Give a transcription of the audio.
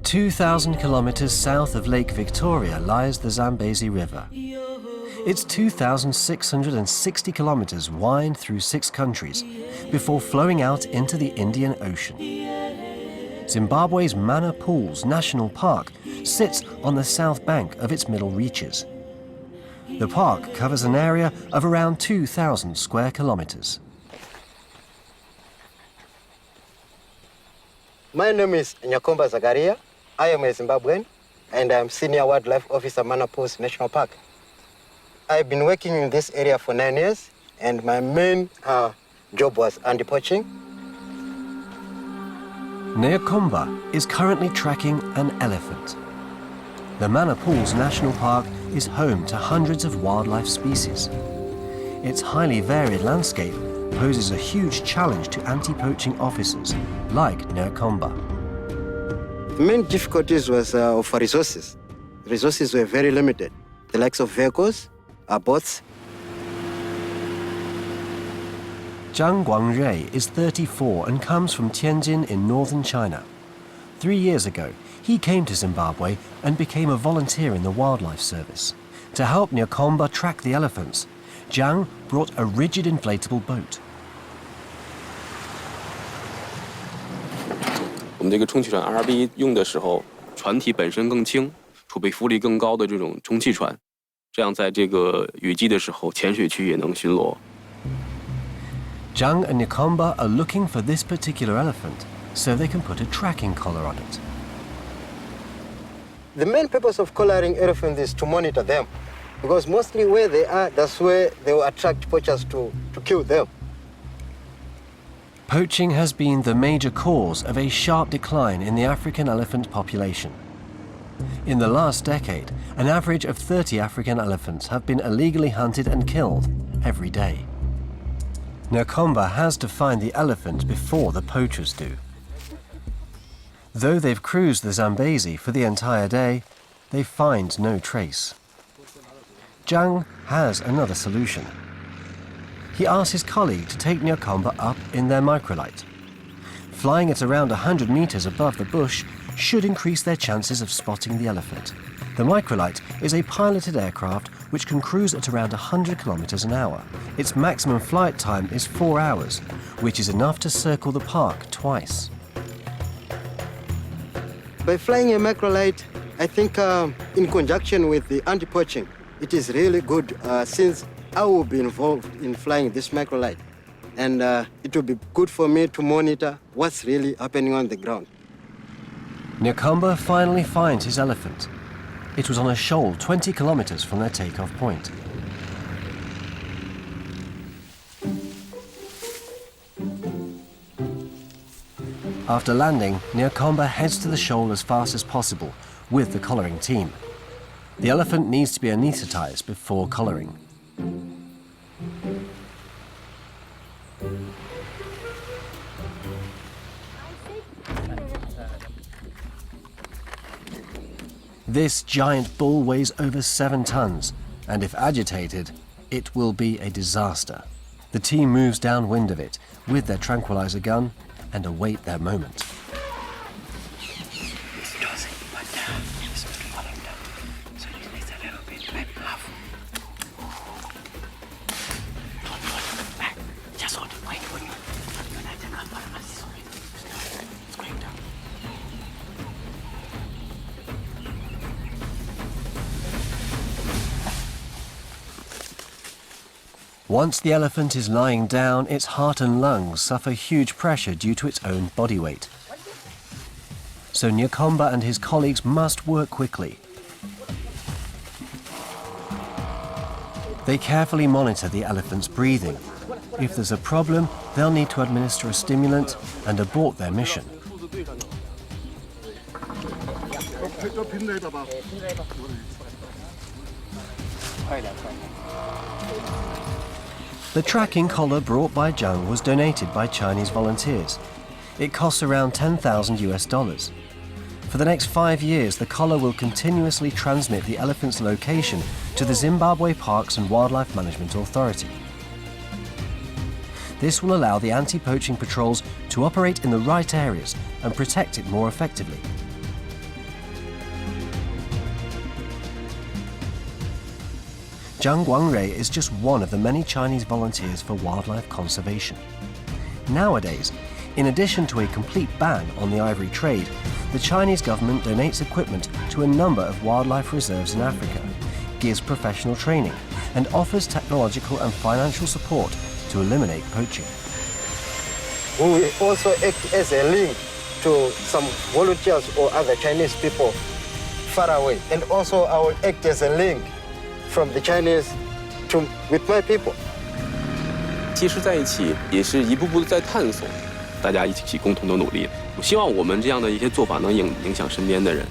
2,000 kilometers south of Lake Victoria lies the Zambezi River. Its 2,660 kilometers wind through 6 countries before flowing out into the Indian Ocean. Zimbabwe's Mana Pools National Park sits on the south bank of its middle reaches. The park covers an area of around 2,000 square kilometers. My name is Nyakomba Zagaria. I am a Zimbabwean, and I'm Senior Wildlife Officer, Mana Pools National Park. I've been working in this area for 9 years, and my main job was anti-poaching. Nyakomba is currently tracking an elephant. The Mana Pools National Park is home to hundreds of wildlife species. Its highly varied landscape poses a huge challenge to anti-poaching officers like Nyakomba. The main difficulties was for resources. Resources were very limited. The likes of vehicles, boats. Zhang Guangrui is 34 and comes from Tianjin in northern China. 3 years ago, he came to Zimbabwe and became a volunteer in the Wildlife Service. To help Nyakomba track the elephants, Zhang brought a rigid inflatable boat. 我们这个充气船 RB 用的时候，船体本身更轻，储备浮力更高的这种充气船，这样在这个雨季的时候，浅水区也能巡逻。 Zhang and Nyakomba are looking for this particular elephant so they can put a tracking collar on it. The main purpose of collaring elephants is to monitor them, because mostly where they are, that's where they will attract poachers to kill them. Poaching has been the major cause of a sharp decline in the African elephant population. In the last decade, an average of 30 African elephants have been illegally hunted and killed every day. Nyakomba has to find the elephant before the poachers do. Though they've cruised the Zambezi for the entire day, they find no trace. Zhang has another solution. He asks his colleague to take Nyakomba up in their Microlight. Flying at around 100 meters above the bush should increase their chances of spotting the elephant. The Microlight is a piloted aircraft which can cruise at around 100 kilometers an hour. Its maximum flight time is 4 hours, which is enough to circle the park twice. By flying a Microlight, I think in conjunction with the anti-poaching, it is really good since I will be involved in flying this Microlight. And it will be good for me to monitor what's really happening on the ground. Nyakomba finally finds his elephant. It was on a shoal 20 kilometers from their takeoff point. After landing, Nyakomba heads to the shoal as fast as possible with the collaring team. The elephant needs to be anesthetized before collaring. This giant bull weighs over 7 tons, and if agitated, it will be a disaster. The team moves downwind of it with their tranquilizer gun and await their moment. Once the elephant is lying down, its heart and lungs suffer huge pressure due to its own body weight. So Nyakomba and his colleagues must work quickly. They carefully monitor the elephant's breathing. If there's a problem, they'll need to administer a stimulant and abort their mission. The tracking collar brought by Zhang was donated by Chinese volunteers. It costs around $10,000. For the next 5 years, the collar will continuously transmit the elephant's location to the Zimbabwe Parks and Wildlife Management Authority. This will allow the anti-poaching patrols to operate in the right areas and protect it more effectively. Zhang Guangrui is just one of the many Chinese volunteers for wildlife conservation. Nowadays, in addition to a complete ban on the ivory trade, the Chinese government donates equipment to a number of wildlife reserves in Africa, gives professional training, and offers technological and financial support to eliminate poaching. We will also act as a link to some volunteers or other Chinese people far away. And also I will act as a link from the Chinese with my people. 其实在一起也是一步步的在探索，大家一起共同的努力。我希望我们这样的一些做法能影响身边的人。